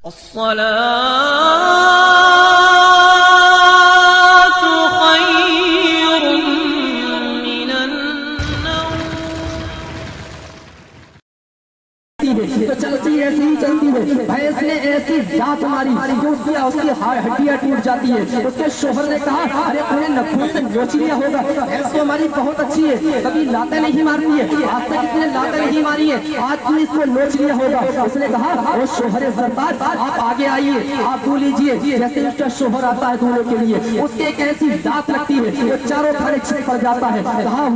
تو چلتی ایسی ہی چلتی ہے. بھینس نے ایسی دانت ماری جو اس کی ہڈیاں ٹوٹ جاتی ہے. اس کے شوہر نے کہا ارے انہیں نخوں سے نوچ لیا ہوگا. بھینس تو ہماری بہت اچھی ہے, کبھی لاتیں نہیں مارتی ہے, آج تک اس نے لاتیں نہیں ماری ہے, آج تم اس کو نوچ لیا ہوگا. اس نے کہا وہ شوہر زربار آپ آگے آئیے, آپ دو لیجیے. جیسے اس کا شوہر آتا ہے دھونے کے لیے, اس کے ایک ایسی دانت لگتی ہے وہ چاروں پھڑے چھپ پڑ جاتا ہے. کہا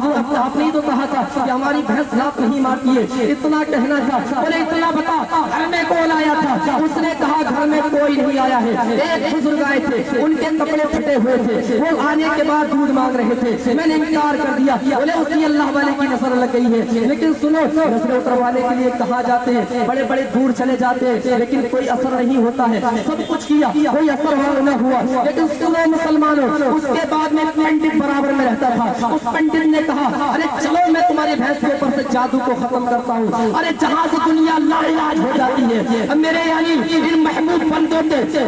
آپ نے تو کہا تھا کہ ہماری بھینس لات نہیں مارتی ہے, اتنا کہنا تھا. بولے اتنا بتا گھر میں کون آیا تھا؟ اس نے کہا گھر میں کوئی نہیں آیا ہے, ایک بزرگ آئے تھے, ان کے کپڑے پھٹے ہوئے تھے, وہ آنے کے بعد دودھ مانگ رہے تھے, میں نے انکار کر دیا. بولے اسی اللہ والے کی نظر لگ گئی ہے. لیکن سنو, نظر اتروانے کے لیے کہاں جاتے ہیں, بڑے بڑے دور چلے جاتے ہیں, لیکن کوئی اثر نہیں ہوتا ہے. سب کچھ کیا, کوئی اثر نہ ہوا. لیکن سنو مسلمانوں, اس کے بعد میں پنڈت برابر میں رہتا تھا. اس پنڈت نے کہا ارے چلو میں تمہاری بھینس کے اوپر سے جادو کو ختم کرتا ہوں. ارے جہاں سے دنیا لاعلاج ہو جاتی ہے, میرے یعنی ان محبوب بندوں کے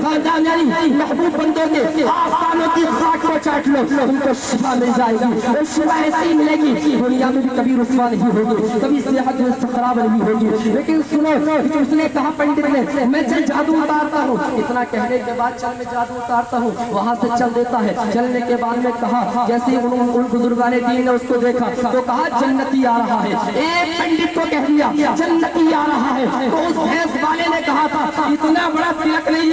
محبوب بندوں کے آستانوں کی خاک کو چاٹ لو, ان کو شفا مل جائے گی. وہ شفا ایسی ملے گی دنیا میں بھی کبھی رسوا نہیں ہوگی, کبھی صحت میں خراب نہیں ہوگی. لیکن سنو, اس نے کہا پنڈت نے میں چل جادو اتارتا ہوں. اتنا کہنے کے بعد چل میں جادو اتارتا ہوں, وہاں سے چل دیتا ہے. چلنے کے بعد میں کہا جیسے ان بزرگان دین نے اس کو دیکھا تو کہا جنتی آ رہا ہے. ایک پنڈت کو کہہ دیا جنتی آ رہا ہے. تو اس بھینس والے نے کہا تھا اتنا بڑا تلک نہیں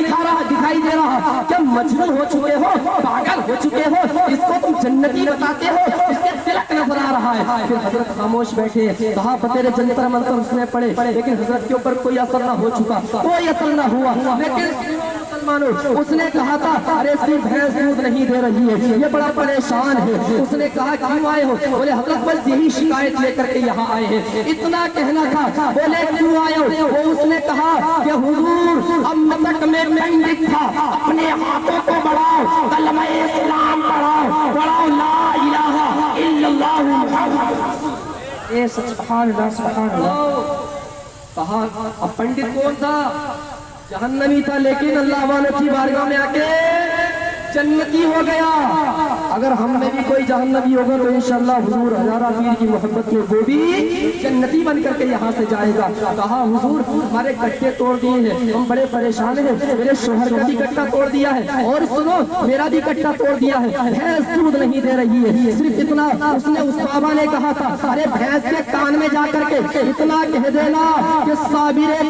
دکھائی دے رہا, کیا مجنون ہو چکے ہو, پاگل ہو چکے ہو, اس کو تم جنتی بتاتے ہو, اس کے تلک نظر آ رہا ہے. پھر حضرت خاموش بیٹھے, کہا بتیرے جنتر منتر اس نے پڑھے, لیکن حضرت کے اوپر کوئی اثر نہ ہو چکا, کوئی اثر نہ ہوا. لیکن اس نے کہا تھا ارے اس کی بھینس دودھ نہیں دے رہی ہے, یہ بڑا پریشان ہے. اس نے کہا کیوں آئے ہو؟ بولے حضرت بس یہی شکایت لے کر کے یہاں آئے ہیں. اتنا کہنا تھا. بولے کیوں آئے ہو؟ وہ اس نے کہا کہ حضور اب تک میں پنڈت تھا, اپنے ہاتھوں کو بڑھاؤ, کلمہ اسلام پڑھاؤ, پڑھاؤ لا الہ الا اللہ محمد. سبحان اللہ سبحان اللہ. کہا اب پنڈت کون تھا؟ جہنمی تھا, لیکن اللہ والوں کی بارگاہ میں آ کے جنتی ہو گیا. اگر ہم میں بھی کوئی جہنمی ہوگا تو انشاءاللہ حضور ہزارہ پیر کی محبت میں وہ بھی جنتی بن کر کے یہاں سے جائے گا. کہا حضور ہمارے کٹے توڑ دیے ہیں, ہم بڑے پریشان ہیں, میرے شوہر کا بھی کٹا توڑ دیا ہے, اور سنو میرا بھی کٹا توڑ دیا ہے, بھینس دودھ نہیں دے رہی ہے. صرف اتنا اس نے اس بابا نے کہا تھا ارے بھینس کے کان میں جا کر کے اتنا کہہ دینا کہ صابر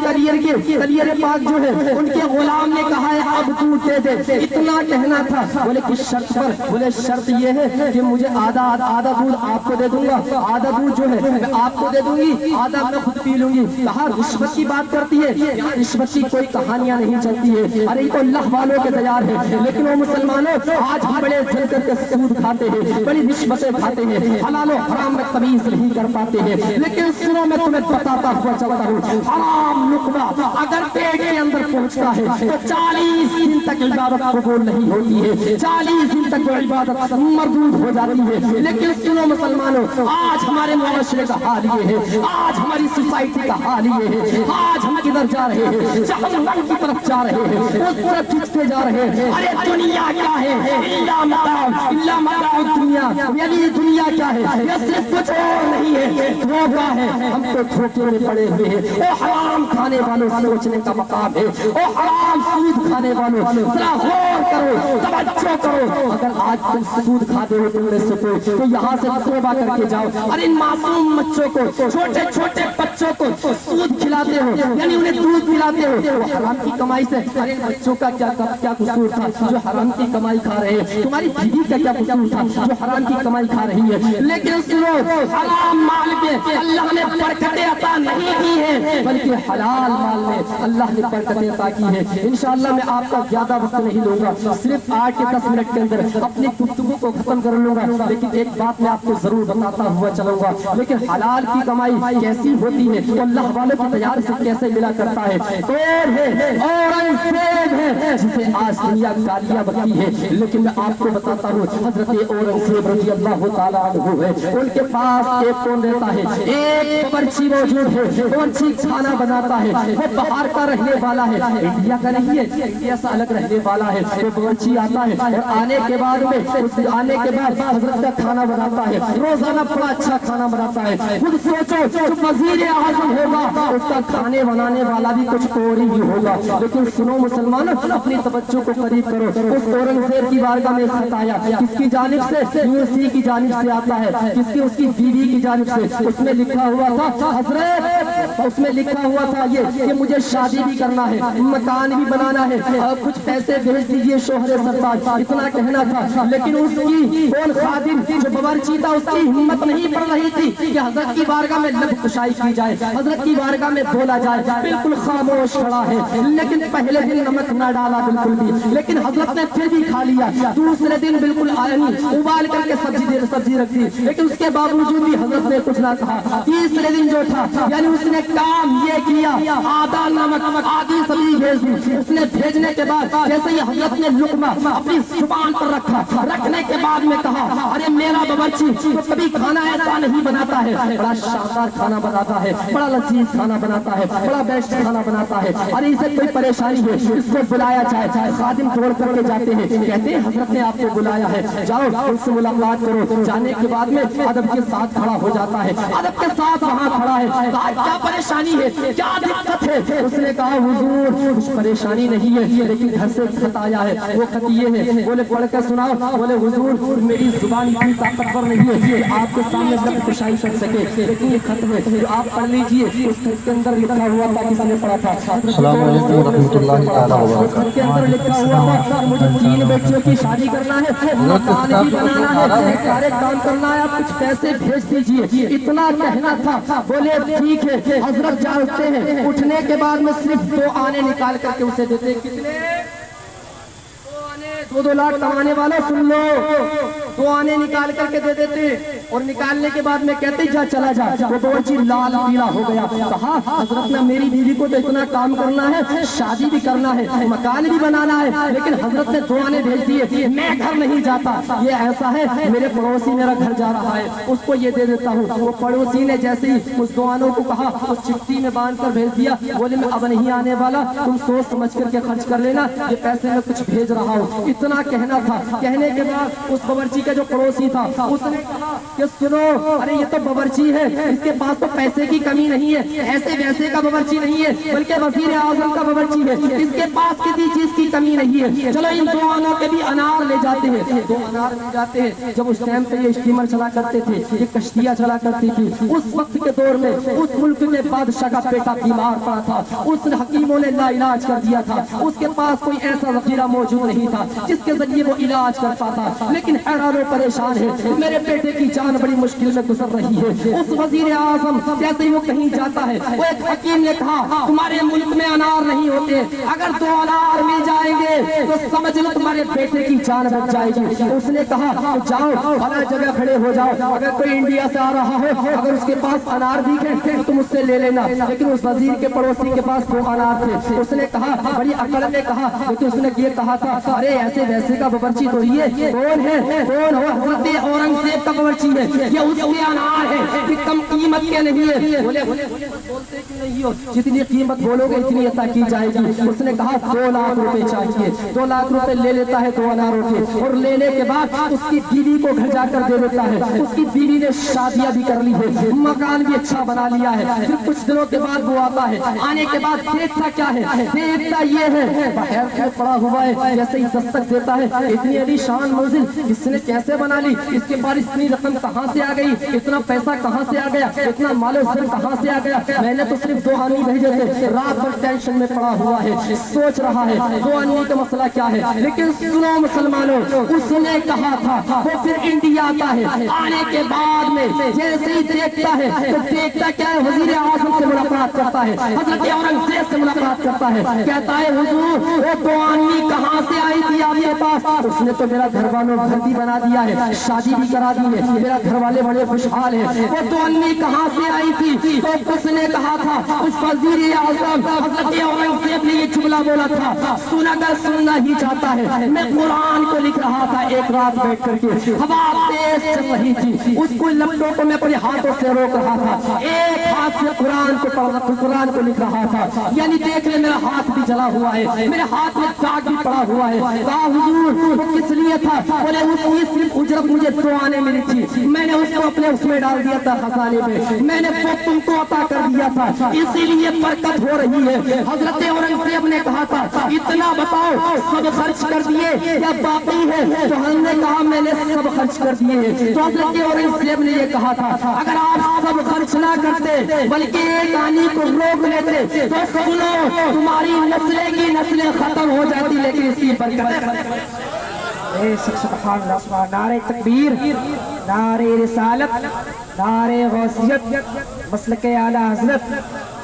کلیر پاک جو ہے ان کے غلام نے کہا ہے اب دودھ دے دے. اتنا کہنا تھا. بولے کس شرط پر؟ بولے شرط یہ ہے کہ مجھے آدھا دودھ آپ کو دے دوں گا, آدھا دودھ جو ہے میں آپ کو دے دوں گی, آدھا میں خود پی لوں گی. کہا رشوت کی بات کرتی ہے, رشوت کی کوئی کہانیاں نہیں چلتی ہے. ارے یہ تو اللہ والوں کے تیار ہے, لیکن وہ مسلمانوں آج ہم بڑے جل کر کے سود کھاتے ہیں, بڑی رشوتیں کھاتے ہیں, حلال و حرام میں تمیز نہیں کر پاتے ہیں. لیکن سنو میں تمہیں بتاتا ہوا چلتا ہوں, حرام لقمہ اگر پیٹ کے اندر پہنچتا ہے تو 40 دن تک عبادت قبول نہیں ہوتی ہے, 40 دن تک وہ عبادت مردود ہو جاتی ہے. لیکن سنو مسلمانوں, آج ہمارے معاشرے کا حال یہ ہے, آج ہماری سوسائٹی کا حال یہ ہے, آج ہم کدھر جا رہے ہیں, جہنم کی طرف جا رہے ہیں, اس طرف کھنچتے جا رہے ہیں. ارے دنیا کیا ہے؟ الا متاع الدنیا. یعنی دنیا کیا ہے؟ یہ صرف کچھ اور نہیں ہے, دھوکہ ہے. ہم تو دھوکے میں پڑے ہوئے ہیں. او حرام کھانے والوں سوچنے کا مقام ہے, او حرام سود کھانے والوں ذرا غور کرو, توجہ کرو. اگر آج تم سود کھاتے ہو تم نے سکو تو یہاں سے توبہ کر کے جاؤ. ارے ان معصوم بچوں کو, چھوٹے چھوٹے بچوں کو سود کھلاتے ہو, یعنی انہیں دودھ پلاتے ہو, وہ حرام کی کمائی سے. ارے بچوں کا کیا قصور تھا جو حرام کی کمائی کھا رہے ہیں؟ تمہاری بیوی کا کیا قصور تھا جو حرام کی کمائی کھا رہی ہے؟ لیکن سنو, حرام مال میں اللہ نے برکتیں عطا نہیں کی ہے, بلکہ حلال مال میں اللہ نے برکتیں عطا کی ہے. انشاءاللہ میں آپ کا زیادہ وقت نہیں لوں گا, صرف 8 سے 10 منٹ کے اندر اپنی گفتگو کو ختم کر لوں گا. لیکن ایک بات میں آپ کو ضرور بتاتا ہوا چلوں گا, لیکن حلال کی کمائی کیسی ہوتی ہے, اللہ والوں کے تیار سے کیسے ملا करता है, कौन है? औरंगजेब है, जिसे आज दुनिया गालियां बकती है। लेकिन मैं आपको बताता हूँ, हजरत औरंगजेब रजी अल्लाह ताला अन्हु है, उनके पास एक कौन रहता है? एक बावर्ची मौजूद है। बावर्ची खाना बनाता है, वो बाहर का रहने वाला है, इंडिया का नहीं है, इंडिया से अलग रहने वाला है। वो बावर्ची आता है और आने के बाद हजरत का खाना बनाता है, रोजाना बड़ा अच्छा खाना बनाता है। खुद सोचो, जो वजीर आजम होगा उसका खाने बनाने वाला भी कुछ और ही होगा। लेकिन सुनो मुसलमान, अपनी तवज्जो को करीब करो। उस औरंगजेब की बारगाह में खत आया, किसकी जानिब से? यूसी की जानिब से आता है। किसकी? उसकी बीवी की जानिब से। उसमें लिखा हुआ था, हजरत, उसमें लिखा हुआ था ये मुझे शादी भी करना है, मकान भी बनाना है, कुछ पैसे भेज दीजिए शोहरे सरताज, इतना कहना था। लेकिन उसकी कौन खादिम जो बावर्ची था, उसकी हिम्मत नहीं पड़ रही थी कि हजरत की बारगाह में लब कुशाई की जाए, हजरत की बारगाह में बोला जाए। बिल्कुल खामोश खड़ा है। लेकिन पहले दिन नमक न डाला बिल्कुल भी, लेकिन हजरत ने फिर भी खा लिया। दूसरे दिन बिल्कुल उबाल करके सब्जी रख दी, लेकिन उसके बावजूद भी हजरत ने कुछ ना कहा। तीसरे दिन जो था, यानी उसने काम ये किया, आधा नमक आधी सब्जी भेज दी। उसने भेजने के बाद जैसे ही हजरत ने लुकमा अपनी जुबान पर रखा, रखने के बाद में कहा, अरे मेरा बावर्ची तो कभी खाना ऐसा नहीं बनाता है, बड़ा शानदार खाना बनाता है, बड़ा लजीज खाना बनाता है, बड़ा बेस्ट खाना बनाता है। अरे इसे कोई परेशानी है, इसको बुलाया जाए। खादिम तोड़ करके जाते हैं, कहते हैं हजरत ने आपको बुलाया है, जाओ उससे मुलाकात करो। जाने के बाद में अदब के साथ खड़ा हो जाता है, अदब के साथ वहाँ खड़ा है। क्या परेशानी है, क्या दिक्कत है? उसने कहा हुजूर कुछ परेशानी नहीं है, लेकिन घर से खत आया है। वो खत ये है। बोले पढ़ कर सुनाओ। बोले हुजूर मेरी जुबान इतनी ताकतवर नहीं है कि आपके सामने लब कुशाई कर सके, लेकिन ये खत है जो आप पढ़ लीजिए। उस खत के अंदर लिखा हुआ था, किसने पढ़ा था? अस्सलाम वालेकुम रहमतुल्लाहि ताला व बरकातहू। खत के अंदर लिखा हुआ था, मुझे 3 बच्चों की शादी करना है, मकान भी बनाना है, सारे काम करना है, आप कुछ पैसे भेज दीजिए, इतना कहना था। बोले ठीक है। हजरत जाते हैं, उठने के बाद में सिर्फ 2 आने निकाल करके उसे देते। कितने? 2 लाख कमाने वाला सुन लो, 2 आने निकाल करके दे देते। और निकालने के बाद में कहते जा चला जा। वो बावर्ची लाल पीला हो गया। कहा हजरत ने मेरी बीवी को तो इतना काम करना है, शादी भी करना है, मकान भी बनाना है, लेकिन हजरत ने 2 आने भेज दिए, मैं घर नहीं जाता। ये ऐसा है, मेरे पड़ोसी मेरा घर जा रहा है, उसको ये दे देता हूँ। वो पड़ोसी ने जैसे ही उस 2 आनों को कहा, उस चिट्ठी में बांध कर भेज दिया। बोले मैं अब नहीं आने वाला, तुम सोच समझ करके खर्च कर लेना, ये पैसे मैं कुछ भेज रहा हूँ, इतना कहना था। कहने के बाद उस बावर्ची का जो पड़ोसी था, उसने कहा कि सुनो, अरे ये तो बावर्ची है, इसके पास तो पैसे की कमी नहीं है, ऐसे वैसे का बावर्ची नहीं है, बल्कि वजीर आजम का बावर्ची है, इसके पास किसी चीज की कमी नहीं है। चलो इन 2 आनों के भी अनार ले जाते हैं। 2 अनार ले जाते हैं। जब उस टाइम पे ये स्टीमर चला करते थे, ये कश्तियां चला करती थी, उस वक्त के दौर में उस मुल्क के बादशाह का बेटा बीमार पड़ा था, उस हकीमों ने लाइलाज कर दिया था, उसके पास कोई ऐसा वजीरा मौजूद नहीं था जिसके जरिए वो इलाज कर पाता। लेकिन हैरान और परेशान है, मेरे बेटे की जान बड़ी मुश्किल में गुजर रही है। उस वजीर आजम जैसे ही वो कहीं जाता है, वो एक हकीम ने कहा तुम्हारे मुल्क में अनार नहीं होते, अगर 2 अनार मिल जाएंगे तो समझ लो तुम्हारे बेटे की जान बच जाएगी। उसने कहा तो जाओ फला जगह खड़े हो जाओ, अगर कोई इंडिया से आ रहा हो, अगर उसके पास अनार दिखे तो तुम उससे ले लेना। लेकिन उस वजीर के पड़ोसी के पास 2 अनार थे। उसने कहा, बड़ी अकड़ में कहा, लेकिन उसने ये कहा था, अरे ऐसे वैसे का बावर्ची तो ये कौन है? कौन हो? हजरत औरंगजेब का बावर्ची है, ये उसके अनार है कि कम कीमत के नहीं है। बोले बोलते क्यों नहीं हो, जितनी कीमत बोलोगे इतनी अता की जाएगी। उसने कहा 2 लाख रुपए चाहिए। 2 लाख रुपए ले लेता है 2 अनारों के, और लेने के बाद उसकी बीवी को घर जाकर दे देता है। उसकी बीवी ने शादियां भी कर ली है, मकान भी अच्छा बना लिया है। फिर कुछ दिनों के बाद वो आता है, आने के बाद देखता क्या है? देखता ये है बाहर में पड़ा हुआ है, जैसे ही दस्तक देता है, इतनी अलीशान मंजिल इसने कैसे बना ली? इसके पास इतनी रकम कहाँ से आ गई? इतना पैसा कहाँ से आ गया? इतना मालो सर कहाँ से आ गया? मैंने तो सिर्फ 2 आदमी भेजे थे। रात भर टेंशन में पड़ा हुआ है, सोच रहा है 2 आदमी का मसला क्या है। लेकिन सुनो मुसलमानों, उसने कहा था वो फिर इंडिया आता है, आने के बाद में जैसे ही देखता है तो देखता क्या है, वजीर आजम से मुलाकात करता है, हजरत औरंगजेब से मुलाकात करता है। कहता है हुजूर वो 2 आदमी कहाँ से आई थी आपके पास, उसने तो मेरा घर वालों घर भी बना दिया है, शादी भी करा दी है, मेरा घर वाले बड़े खुशहाल है। वो तो अन्नी कहाँ से आई थी? तो उसने कहा था उस वजीर आज़म हज़रत औरंगज़ेब ने ये जुमला बोला था, सुनाकर सुनना ही चाहता है। मैं कुरान को लिख रहा था एक रात बैठ करके, हवा तेज चल रही थी, उसको लपटों को मैं अपने हाथों से रोक रहा था, एक हाथ से कुरान को लिख रहा था। यानी देख ले मेरा हाथ भी जला हुआ है, मेरे हाथ में दाग भी पड़ा हुआ है। कहा हुजूर वो किस लिए था? बोले उसकी सिर्फ उजरत मुझे 2 आने मिली थी, मैंने उसको अपने उसमें डाल दिया था खजाने में, मैंने वो तुमको अता कर दिया था, इसीलिए बरकत हो रही है। हजरत औरंगज़ेब ने कहा था इतना बताओ सब खर्च कर दिए या बाकी है? तो हमने कहा मैंने सब खर्च कर दिए। तो हजरत औरंगज़ेब ने ये कहा था अगर आप सब खर्च ना करते बल्कि एक आनी को रोक लेते तो सुनो तुम्हारी नस्लें की नस्लें खत्म हो जाती, लेकिन इसकी बरकत। नारे तकबीर, नारे रिसालत, नारे गौसियत, मसलके आला हज़रत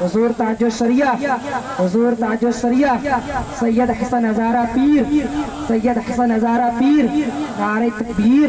हुज़ूर ताजुल शरिया, हुज़ूर ताजुल शरिया सैयद हसन हज़ारा पीर, सैयद हसन हज़ारा पीर। नारे तकबीर,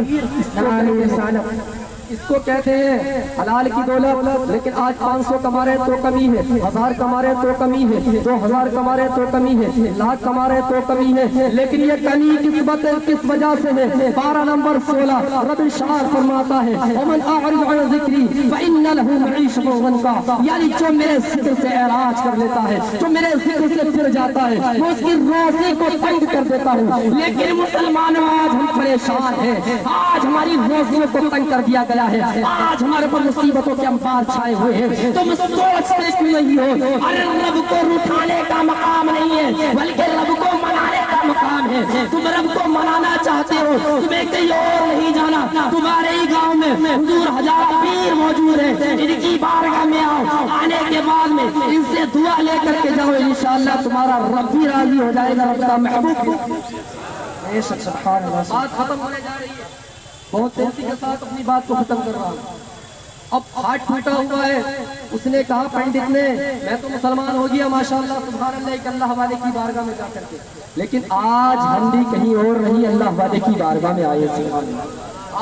नारे रिसालत। इसको कहते हैं हलाल की दौलत, लेकिन आज 500 कमा रहे तो कमी है, 1000 कमा रहे तो कमी है, 2000 कमा रहे तो कमी है, लाख कमा रहे तो कमी है। लेकिन ये कमी किस वजह से है? 12 नंबर 16 रब इरशाद फरमाता है वमन अअरिद अन ज़िक्री फ़इन्न लहू मईशतन ज़ंका, यानी जो मेरे जिक्र से एराज कर लेता है, जो मेरे जिक्र से फिर जाता है, वो उसकी रोज़ी को तंग कर देता हूँ। लेकिन मुसलमानों आज हम परेशान हैं, आज हमारी रोज़ियों को तंग कर दिया गया है, आज हमारे पर मुसीबतों के अंबार छाए हुए हैं। तुम सोचते क्यों नहीं हो? अरे रब को उठाने का मकाम नहीं है, बल्कि रब को मनाने का मकाम है। तुम रब को मनाना चाहते हो, तुम्हें कहीं और नहीं जाना, तुम्हारे ही गांव में हुजूर हज़ारा पीर मौजूद है, इनकी बारगाह में आओ, आने के बाद में इनसे दुआ लेकर के जाओ, इंशाअल्लाह तुम्हारा रब भी राजी हो जाएगा, रब का महबूब। बात खत्म होने जा रही है, बहुत तेजी के साथ अपनी बात को खत्म कर रहा हूँ। अब हाथ टूटा हुआ है, उसने कहा पंडित ने मैं तो मुसलमान हो गया माशाअल्लाह सुभान अल्लाह, एक अल्लाह वाले की बारगाह में जाकर के, लेकिन आज हम भी कहीं और नहीं अल्लाह वाले की बारगाह में आए। सुभान अल्लाह,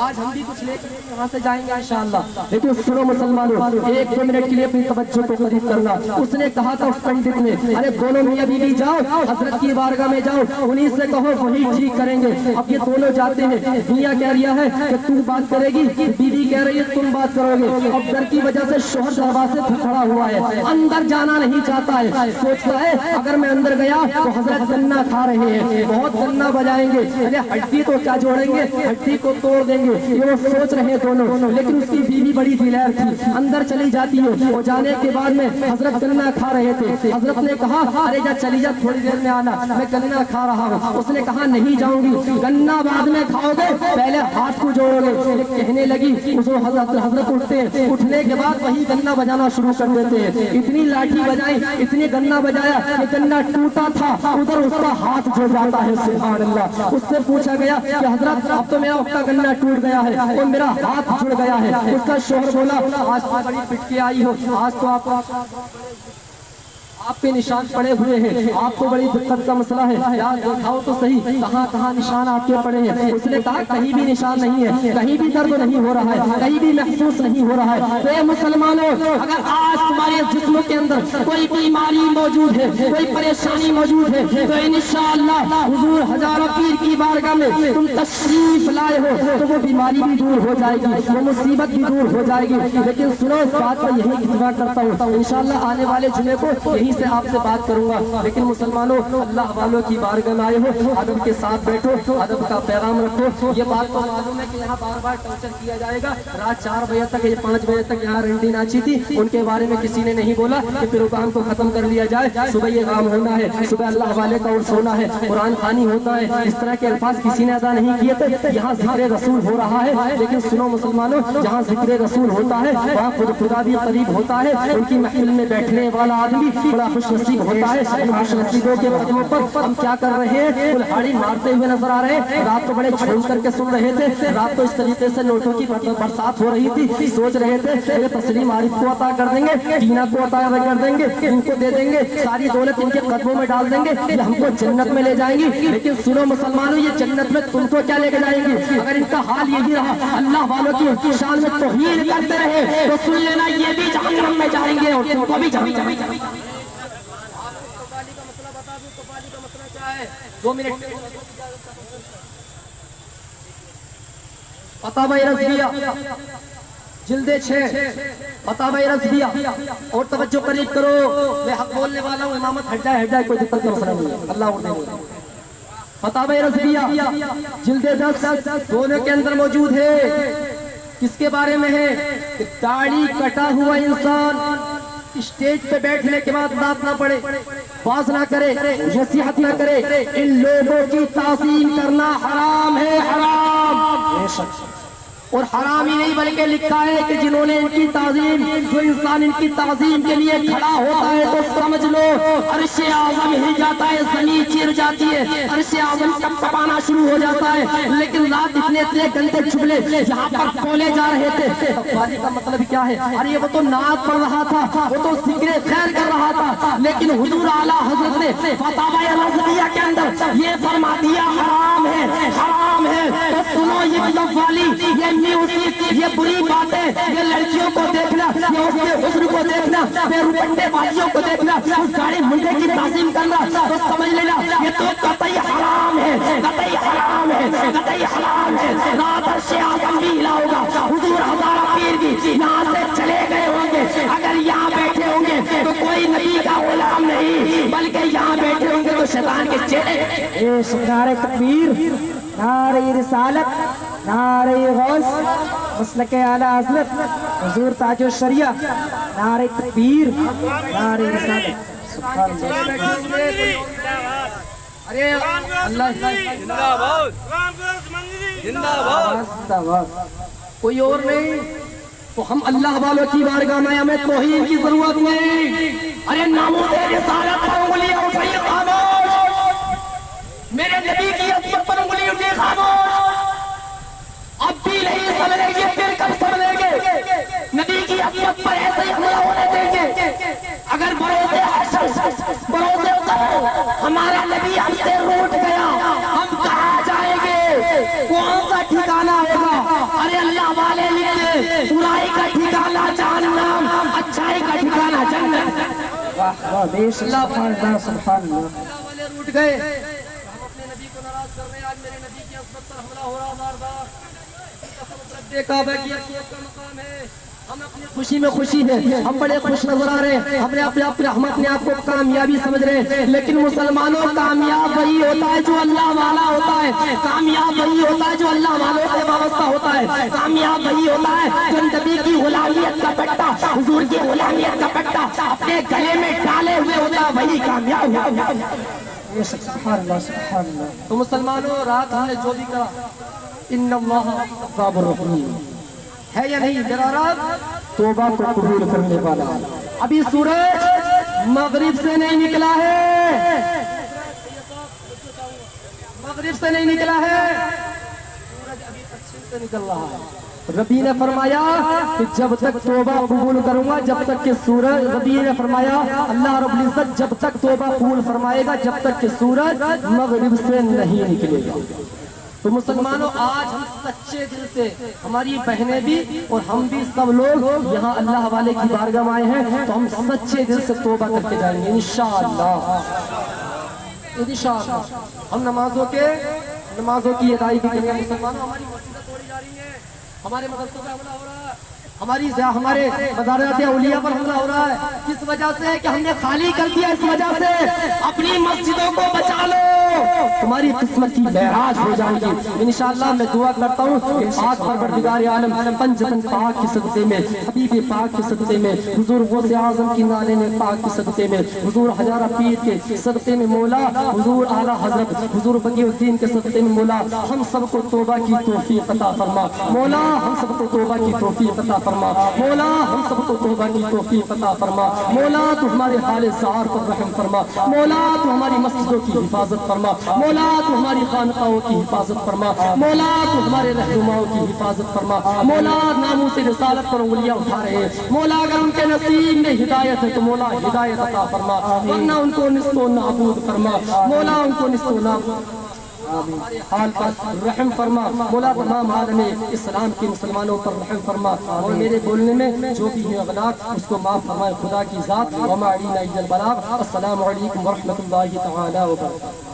आज हम भी कुछ लेकर यहाँ से जाएंगे इंशाअल्लाह। लेकिन सुनो मुसलमानों, 1-2 मिनट के लिए अपनी तवज्जो को करीब करना। उसने कहा था उस पंडित ने, अरे दोनों मियां बीवी जाओ हजरत की बारगाह में जाओ, उन्हीं से कहो वही ठीक करेंगे। अब ये दोनों जाते हैं, मियां कह रहा है कि तू बात करेगी, बीवी कह रही है तुम बात करोगे। अब डर की वजह से शोहर दरवाजे पर खड़ा हुआ है, अंदर जाना नहीं चाहता है, सोचता है अगर मैं अंदर गया तो हजरत गन्ना खा रहे हैं, बहुत गन्ना बजाएंगे, अरे हड्डी तो क्या जोड़ेंगे, हड्डी को तोड़ देंगे, ये वो सोच रहे दोनों। लेकिन उसकी बीवी बड़ी दिलेर थी, अंदर चली जाती है, और जाने के बाद में हजरत गन्ना खा रहे थे। हजरत ने कहा अरे जा चली जा, थोड़ी देर में आना, मैं गन्ना खा रहा हूँ। उसने कहा नहीं जाऊंगी, गन्ना बाद में खाओगे, पहले हाथ को जोड़ोगे। कहने लगी, हजरत उठते, उठने के बाद वही गन्ना बजाना शुरू कर देते हैं। इतनी लाठी बजाई, इतनी गन्ना बजाया कि गन्ना टूटा था, उधर उसका हाथ जुड़ जाता है। सुभान अल्लाह। उससे पूछा गया कि हजरत अब तो मेरा उसका गन्ना टूट गया है और मेरा हाथ जुड़ गया है। उसका शोहर बोला आज तो बड़ी पिट के आई हो, आज तो आप पे निशान पड़े हुए हैं, आपको बड़ी दिक्कत का मसला है, यार दिखाओ तो सही कहाँ कहाँ निशान आपके पड़े हैं। उसने कहा कहीं भी निशान नहीं है, कहीं भी दर्द नहीं हो रहा है, कहीं भी महसूस नहीं हो रहा है। तो मुसलमानों, अगर आज तुम्हारे जिस्म के अंदर कोई बीमारी मौजूद है, कोई परेशानी मौजूद है, तो इंशाअल्लाह हुजूर हज़ारा पीर की बारगाह में तुम तशरीफ लाए हो तो वो बीमारी भी दूर हो जाएगी, वो मुसीबत भी दूर हो जाएगी। लेकिन सुनो, इस बात पर यही इत्तफाक करता हूँ, इंशाअल्लाह आने वाले जुमे को यही से आपसे बात करूंगा। लेकिन मुसलमानों, अल्लाह वालों की बारगाह में आए हो, अदब के साथ बैठो, अदब का पैगाम रखो। ये बात तो मालूम है कि यहाँ बार बार टॉर्चर किया जाएगा। रात 4 बजे तक या 5 बजे तक यहाँ रंडी नाची थी, उनके बारे में किसी ने नहीं बोला कि प्रोग्राम को खत्म कर लिया जाए, सुबह ये काम होना है, सुबह अल्लाह वाले का उर्स होना है, कुरान खानी होता है, इस तरह के अल्फाज किसी ने अदा नहीं किए थे। यहाँ जिक्र रसूल हो रहा है, लेकिन सुनो मुसलमानों, जहाँ जिक्र रसूल होता है वहाँ खुदा भी करीब होता है। उनकी महफिल में बैठने वाला आदमी बड़ा खुश नसीब होता है। इन खुश नसीबों के कदमों पर हम क्या कर रहे हैं, कुल्हाड़ी मारते हुए नजर आ रहे हैं। रात को बड़े झूम करके सुन रहे थे, रात को इस तरीके से नोटों की बरसात हो रही थी। सोच रहे थे ये तस्लीम आरिफ को अता कर देंगे, टीना को अता कर देंगे, इनको दे देंगे, सारी दौलत इनके कदमों में डाल देंगे, ये हमको जन्नत में ले जाएंगी। लेकिन सुनो मुसलमानों, ये जन्नत में तुमको क्या लेके जाएंगी? अगर इनका हाल यही रहा, अल्लाह वालों की शान में तौहीन करते रहे, तो सुन लेना ये भी जहन्नम में जाएंगे और तुमको भी जहन्नम। 2 मिनट फतावा रज़विया जिल्दे 6 फतावा रज़विया। और तवज्जो करीब करो, मैं हक बोलने वाला हूँ, इमामत हट जाए कोई दिक्कत का मसला नहीं है, अल्लाह उन्हें। फतावा रज़विया जिल्दे 10 दोनों के अंदर मौजूद है। किसके बारे में है? कि दाढ़ी कटा हुआ इंसान स्टेज पे बैठने के बाद बात ना पड़े, बात ना करे, नसीहत ना करे, इन लोगों की ताज़ीम करना हराम है, हराम। और हराम ही नहीं बल्कि लिखा है कि जिन्होंने इनकी ताज़ीम, जो इंसान इनकी ताज़ीम के लिए खड़ा होता है तो समझ लो अर्श आज़म हिल जाता है, ज़मीन चिर जाती है, अर्श आज़म कपकपाना शुरू हो जाता है। लेकिन रात इतने गंदे चुगले यहाँ पर बोले जा रहे थे। तकवाली का मतलब क्या है? अरे वो तो नात पढ़ रहा था, वो तो ज़िक्र खैर कर रहा था, लेकिन हुजूर आला हज़रत ने फतावा रज़विया के अंदर ये फरमा दिया हराम है, हराम है। तो सुनो ये तकवाली, ये म्यूजिक, ये बुरी बातें, ये लड़कियों को देखना, ये उसके हुस्न को देखना, बेरुपट्टे बाजियों को देखना, उस गाड़ी मुंडे की ताज़ीम करना, तो समझ लेना ये तो कतई हराम है, कतई हराम है, कतई हराम है। रात अर्श आज़म भी हिला होगा, हुजूर हज़ारा पीर भी यहाँ से चले गए होंगे। अगर यहाँ बैठे होंगे तो कोई नबी का गुलाम नहीं, बल्कि यहाँ बैठे होंगे तो शैतान के चेले। नारे तकबीर, नारे रिसालत, नारे गौस, मसलके आला हज़रत हुजूर ताजुश शरिया, नारे तकबीर, नारे रिसालत। सुभान अल्लाह। अरे अल्लाह जिंदाबाद, जिंदाबाद। कोई और नहीं तो हम अल्लाह वालों की बारगाह में हमें तौहीद की जरूरत नहीं। अरे नामूसे रिसालत पर उंगलियां उठाइए, खामोश। मेरे नबी की अज़मत पर उंगली उठी, खामोश। अब भी नहीं समझेंगे, फिर कब समझेंगे? नबी की अज़मत पर ऐसे ही हमला होने देंगे? अगर भरोसे हमारा नबी हमसे रूठ गया, हम कहाँ जाएंगे? कौन सा ठिकाना होगा? अरे अल्लाह वाले लिखे बुराई का ठिकाना जहन्नम, अच्छाई का ठिकाना जन्नत। वाह बेश, सुभान अल्लाह, सुभान अल्लाह। अल्लाह वाले रूठ गए, हम अपने नबी को नाराज कर रहे हैं। आज मेरे नबी की अज़मत पर हमला हो रहा बार-बार। देखा है कि अफ़सोस का मकाम है, हम अपनी खुशी में खुशी है, हम बड़े खुश नजर आ रहे हैं, हम अपने आप को कामयाबी समझ रहे हैं। लेकिन मुसलमानों, कामयाब वही होता है जो अल्लाह वाला होता है, कामयाब वही होता है जो अल्लाह वालों से वाबस्ता होता है, कामयाब वही होता है जो नबी की गुलामियत का पट्टा, हुजूर की गुलामियत का पट्टा अपने गले में डाले हुए होता है, वही कामयाब होता है। सुभान अल्लाह, सुभान अल्लाह। तो मुसलमानों, रात हमने जो भी कहा, इन्नल्लाह तव्वाबुर रहीम है या नहीं? मेरा रब तौबा को कबूल करने वाला। अभी सूरज मगरिब से नहीं निकला है, मगरिब से नहीं निकला है, सूरज अभी पश्चिम से निकल रहा है। रबी ने फरमाया कि जब तक तौबा कबूल करूंगा, जब तक कि सूरज, रबी ने फरमाया अल्लाह रब्बुल इज्जत जब तक तौबा कबूल फरमाएगा, जब तक कि सूरज मगरिब से नहीं निकलेगा। तो मुसलमानों, आज हम सच्चे दिल से, हमारी बहनें भी और हम भी सब लोग यहाँ अल्लाह वाले की बारगाह में आए हैं, तो हम सच्चे दिल से तौबा करके जाएंगे इंशाअल्लाह, इंशाअल्लाह। हम नमाजों की अदायगी करेंगे। मुसलमानों, हमारी मस्जिदें तोड़ी जा रही हैं, हमारे मदरसों पर हमला हो रहा है, हमारे मज़ारात औलिया पर हमला हो रहा है। किस वजह से? कि हमने खाली कर दिया। इस वजह से अपनी मस्जिदों को बचा लो, تمہاری قسمت کی معراج ہو جائے گی انشاءاللہ۔ میں دعا کرتا ہوں کہ پاک پروردگار عالم پنجتن پاک کے صدقے میں، حبیب پاک کے صدقے میں، حضور غوث اعظم کی نالین پاک کے صدقے میں، حضور ہزارہ پیر کے صدقے میں مولا، حضور اعلیٰ حضرت حضور بقی الدین کے صدقے میں مولا، ہم سب کو توبہ کی توفیق عطا فرما مولا، ہم سب کو توبہ کی توفیق عطا فرما مولا، ہم سب کو توبہ کی توفیق عطا فرما مولا، تو ہمارے حال زار پر رحم فرما مولا، تو ہماری مسجدوں کی حفاظت فرما مولا، تو ہماری خانقاہوں کی حفاظت فرما مولا، تو ہمارے رہنماؤں کی حفاظت فرما مولا، ناموس رسالت پر انگلیاں اٹھا رہے ہیں مولا، اگر ان کے نصیب میں ہدایت ہے تو مولا ہدایت عطا فرما، ورنہ ان کو نصف و نابود فرما مولا، ان کو نصف و نابود حال پر رحم فرما مولا، تمام عالم اسلام کے مسلمانوں پر رحم فرما، اور میرے بولنے میں جو بھی ہے اغلاق اس کو معاف فرمائے خدا کی ذات۔ وما علینا الا البلاغ۔ السلام علیکم ورحمۃ اللہ تعالی وبرکاتہ۔